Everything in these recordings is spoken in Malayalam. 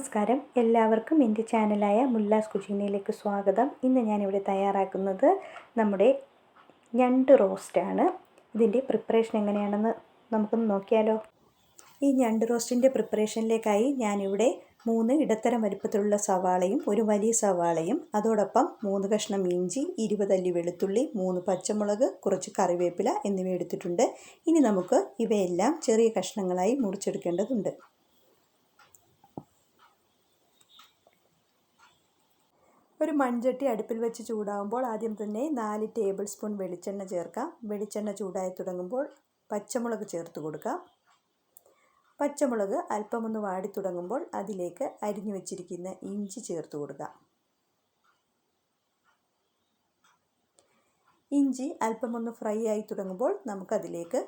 നമസ്കാരം, എല്ലാവർക്കും എൻ്റെ ചാനലായ മുല്ലാസ് കുചീനയിലേക്ക് സ്വാഗതം. ഇന്ന് ഞാനിവിടെ തയ്യാറാക്കുന്നത് നമ്മുടെ ഞണ്ട് റോസ്റ്റാണ്. ഇതിൻ്റെ പ്രിപ്പറേഷൻ എങ്ങനെയാണെന്ന് നമുക്കൊന്ന് നോക്കിയാലോ. ഈ ഞണ്ട് റോസ്റ്റിൻ്റെ പ്രിപ്പറേഷനിലേക്കായി ഞാനിവിടെ 3 ഇടത്തരം വലിപ്പത്തിലുള്ള സവാളയും ഒരു വലിയ സവാളയും അതോടൊപ്പം 3 കഷ്ണം ഇഞ്ചി, 20 അല്ലി വെളുത്തുള്ളി, 3 പച്ചമുളക്, കുറച്ച് കറിവേപ്പില എന്നിവ എടുത്തിട്ടുണ്ട്. ഇനി നമുക്ക് ഇവയെല്ലാം ചെറിയ കഷ്ണങ്ങളായി മുറിച്ചെടുക്കേണ്ടതുണ്ട്. ഒരു മൺചട്ടി അടുപ്പിൽ വെച്ച് ചൂടാകുമ്പോൾ ആദ്യം തന്നെ 4 ടേബിൾ സ്പൂൺ വെളിച്ചെണ്ണ ചേർക്കാം. വെളിച്ചെണ്ണ ചൂടായി തുടങ്ങുമ്പോൾ പച്ചമുളക് ചേർത്ത് കൊടുക്കാം. പച്ചമുളക് അല്പമൊന്ന് വാടി തുടങ്ങുമ്പോൾ അതിലേക്ക് അരിഞ്ഞു വെച്ചിരിക്കുന്ന ഇഞ്ചി ചേർത്ത് കൊടുക്കാം. ഇഞ്ചി അല്പമൊന്ന് ഫ്രൈ ആയി തുടങ്ങുമ്പോൾ നമുക്കതിലേക്ക്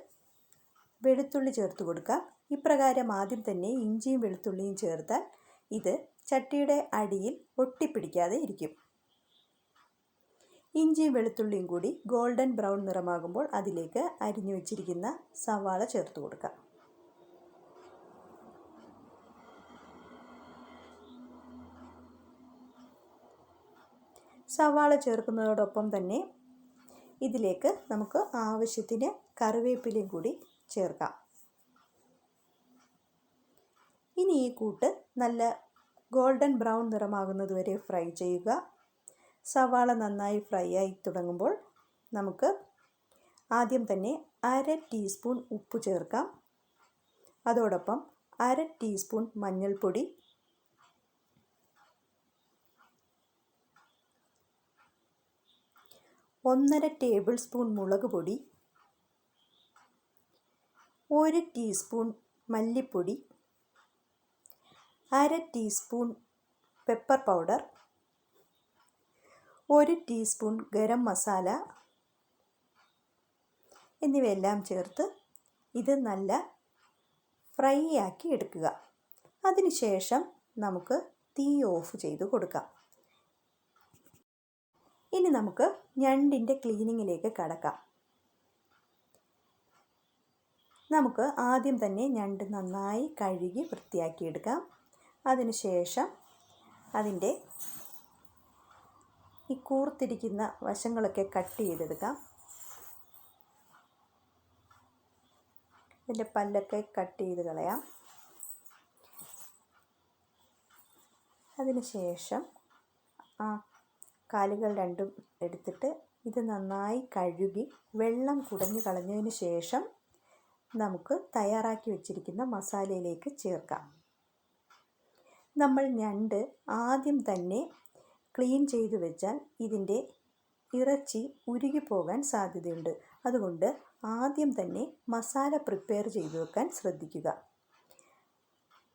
വെളുത്തുള്ളി ചേർത്ത് കൊടുക്കാം. ഇപ്രകാരം ആദ്യം തന്നെ ഇഞ്ചിയും വെളുത്തുള്ളിയും ചേർത്താൽ ഇത് ചട്ടിയുടെ അടിയിൽ ഒട്ടിപ്പിടിക്കാതെ ഇരിക്കും. ഇഞ്ചിയും വെളുത്തുള്ളിയും കൂടി ഗോൾഡൻ ബ്രൗൺ നിറമാകുമ്പോൾ അതിലേക്ക് അരിഞ്ഞു വെച്ചിരിക്കുന്ന സവാള ചേർത്ത് കൊടുക്കാം. സവാള ചേർക്കുന്നതോടൊപ്പം തന്നെ ഇതിലേക്ക് നമുക്ക് ആവശ്യത്തിന് കറിവേപ്പിലയും കൂടി ചേർക്കാം. ഇനി ഈ കൂട്ട് നല്ല ഗോൾഡൻ ബ്രൗൺ നിറമാകുന്നത് വരെ ഫ്രൈ ചെയ്യുക. സവാള നന്നായി ഫ്രൈ ആയി തുടങ്ങുമ്പോൾ നമുക്ക് ആദ്യം തന്നെ 1/2 ടീസ്പൂൺ ഉപ്പ് ചേർക്കാം. അതോടൊപ്പം 1/2 ടീസ്പൂൺ മഞ്ഞൾപ്പൊടി, 1/2 ടേബിൾ സ്പൂൺ മുളക് പൊടി, 1 ടീസ്പൂൺ മല്ലിപ്പൊടി, 1/2 teaspoon pepper powder, 1 teaspoon garam masala എന്നിവയെല്ലാം ചേർത്ത് ഇത് നല്ല ഫ്രൈ ആക്കി എടുക്കുക. അതിനുശേഷം നമുക്ക് തീ ഓഫ് ചെയ്ത് കൊടുക്കാം. ഇനി നമുക്ക് ഞണ്ടിൻ്റെ ക്ലീനിങ്ങിലേക്ക് കടക്കാം. നമുക്ക് ആദ്യം തന്നെ ഞണ്ട് നന്നായി കഴുകി വൃത്തിയാക്കിയെടുക്കാം. അതിനുശേഷം അതിൻ്റെ ഈ കൂർത്തിരിക്കുന്ന വശങ്ങളൊക്കെ കട്ട് ചെയ്തെടുക്കാം. ഇതിൻ്റെ പല്ലൊക്കെ കട്ട് ചെയ്ത് കളയാം. അതിനുശേഷം ആ കാലുകൾ രണ്ടും എടുത്തിട്ട് ഇത് നന്നായി കഴുകി വെള്ളം കുടഞ്ഞു കളഞ്ഞതിന് ശേഷം നമുക്ക് തയ്യാറാക്കി വെച്ചിരിക്കുന്ന മസാലയിലേക്ക് ചേർക്കാം. നമ്മൾ ഞണ്ട് ആദ്യം തന്നെ ക്ലീൻ ചെയ്ത് വെച്ചാൽ ഇതിൻ്റെ ഇറച്ചി ഉരുകിപ്പോകാൻ സാധ്യതയുണ്ട്. അതുകൊണ്ട് ആദ്യം തന്നെ മസാല പ്രിപ്പയർ ചെയ്ത് വെക്കാൻ ശ്രദ്ധിക്കുക.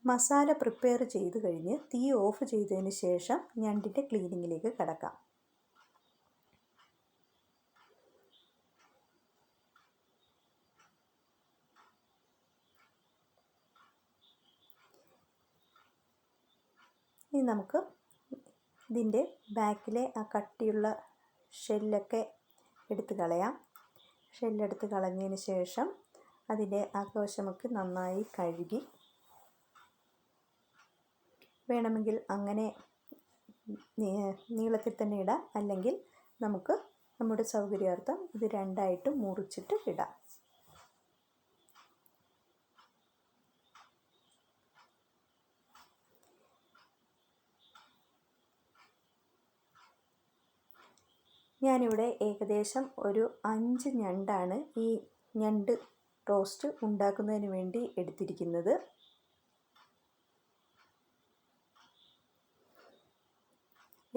മസാല പ്രിപ്പയർ ചെയ്ത് കഴിഞ്ഞ് തീ ഓഫ് ചെയ്തതിന് ശേഷം ഞണ്ടിൻ്റെ ക്ലീനിങ്ങിലേക്ക് കടക്കാം. ഇനി നമുക്ക് ഇതിൻ്റെ ബാക്കിലെ ആ കട്ടിയുള്ള ഷെല്ലൊക്കെ എടുത്ത് കളയാം. ഷെല്ലെടുത്ത് കളഞ്ഞതിന് ശേഷം അതിൻ്റെ അകവശമൊക്കെ നന്നായി കഴുകി വേണമെങ്കിൽ അങ്ങനെ നീളത്തിൽ തന്നെ ഇടാം. അല്ലെങ്കിൽ നമുക്ക് നമ്മുടെ സൗകര്യാർത്ഥം ഇത് രണ്ടായിട്ട് മുറിച്ചിട്ട് ഇടാം. ഞാനിവിടെ ഏകദേശം ഒരു 5 ഞണ്ടാണ് ഈ ഞണ്ട് റോസ്റ്റ് ഉണ്ടാക്കുന്നതിന് വേണ്ടി എടുത്തിരിക്കുന്നത്.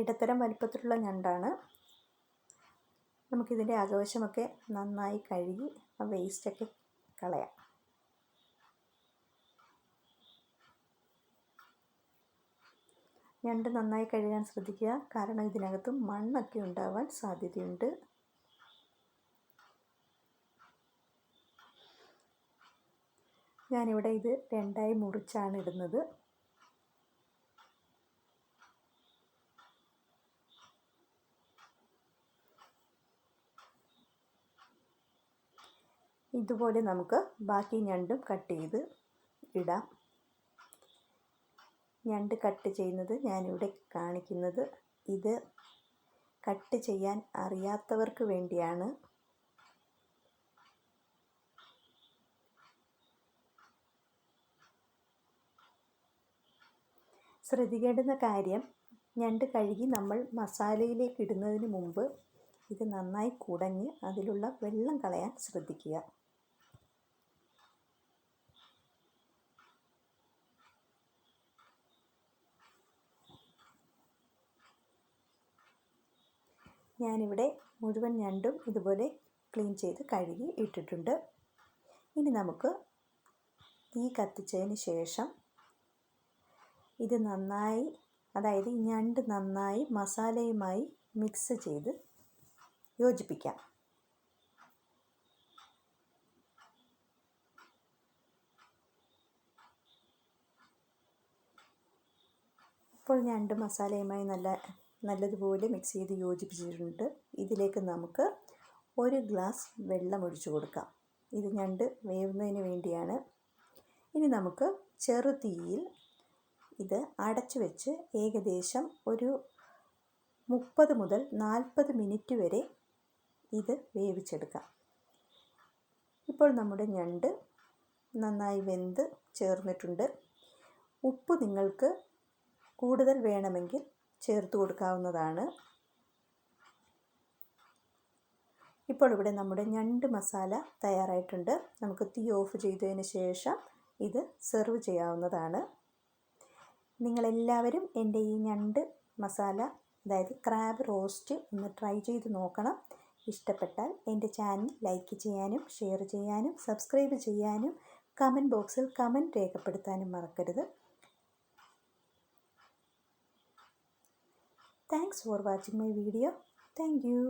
ഇടത്തരം വലിപ്പത്തിലുള്ള ഞണ്ടാണ്. നമുക്കിതിൻ്റെ അകവശമൊക്കെ നന്നായി കഴുകി ആ വേസ്റ്റൊക്കെ കളയാം. ഞണ്ട് നന്നായി കഴുകാൻ ശ്രദ്ധിക്കുക, കാരണം ഇതിനകത്ത് മണ്ണൊക്കെ ഉണ്ടാവാൻ സാധ്യതയുണ്ട്. ഞാനിവിടെ ഇത് രണ്ടായി മുറിച്ചാണ് ഇടുന്നത്. ഇതുപോലെ നമുക്ക് ബാക്കി ഞണ്ടും കട്ട് ചെയ്ത് ഇടാം. ഞണ്ട് കട്ട് ചെയ്യുന്നത് ഞാനിവിടെ കാണിക്കുന്നത്. ഇത് കട്ട് ചെയ്യാൻ അറിയാത്തവർക്ക് വേണ്ടിയാണ്. ശ്രദ്ധിക്കേണ്ടുന്ന കാര്യം, ഞണ്ട് കഴുകി നമ്മൾ മസാലയിലേക്ക് ഇടുന്നതിന് മുമ്പ് ഇത് നന്നായി കുടഞ്ഞ് അതിലുള്ള വെള്ളം കളയാൻ ശ്രദ്ധിക്കുക. ഞാനിവിടെ മുഴുവൻ ഞണ്ടും ഇതുപോലെ ക്ലീൻ ചെയ്ത് കഴുകി ഇട്ടിട്ടുണ്ട്. ഇനി നമുക്ക് തീ കത്തിച്ചതിന് ശേഷം ഇത് നന്നായി, അതായത് ഈ ഞണ്ട് നന്നായി മസാലയുമായി മിക്സ് ചെയ്ത് യോജിപ്പിക്കാം. ഇപ്പോൾ ഞണ്ട് മസാലയുമായി നല്ലതുപോലെ മിക്സ് ചെയ്ത് യോജിപ്പിച്ചിട്ടുണ്ട്. ഇതിലേക്ക് നമുക്ക് 1 ഗ്ലാസ് വെള്ളം ഒഴിച്ചു കൊടുക്കാം. ഇത് ഞണ്ട് വേവുന്നതിന് വേണ്ടിയാണ്. ഇനി നമുക്ക് ചെറുതീയിൽ ഇത് അടച്ചു വെച്ച് ഏകദേശം ഒരു 30 മുതൽ 40 മിനിറ്റ് വരെ ഇത് വേവിച്ചെടുക്കാം. ഇപ്പോൾ നമ്മുടെ ഞണ്ട് നന്നായി വെന്ത് ചേർന്നിട്ടുണ്ട്. ഉപ്പ് നിങ്ങൾക്ക് കൂടുതൽ വേണമെങ്കിൽ ചേർത്ത് കൊടുക്കാവുന്നതാണ്. ഇപ്പോൾ ഇവിടെ നമ്മുടെ ഞണ്ട് മസാല തയ്യാറായിട്ടുണ്ട്. നമുക്ക് തീ ഓഫ് ചെയ്തതിന് ശേഷം ഇത് സെർവ് ചെയ്യാവുന്നതാണ്. നിങ്ങളെല്ലാവരും എൻ്റെ ഈ ഞണ്ട് മസാല, അതായത് ക്രാബ് റോസ്റ്റ് ഒന്ന് ട്രൈ ചെയ്ത് നോക്കണം. ഇഷ്ടപ്പെട്ടാൽ എൻ്റെ ചാനൽ ലൈക്ക് ചെയ്യാനും ഷെയർ ചെയ്യാനും സബ്സ്ക്രൈബ് ചെയ്യാനും കമൻറ്റ് ബോക്സിൽ കമൻറ്റ് രേഖപ്പെടുത്താനും മറക്കരുത്. Thanks for watching my video. Thank you.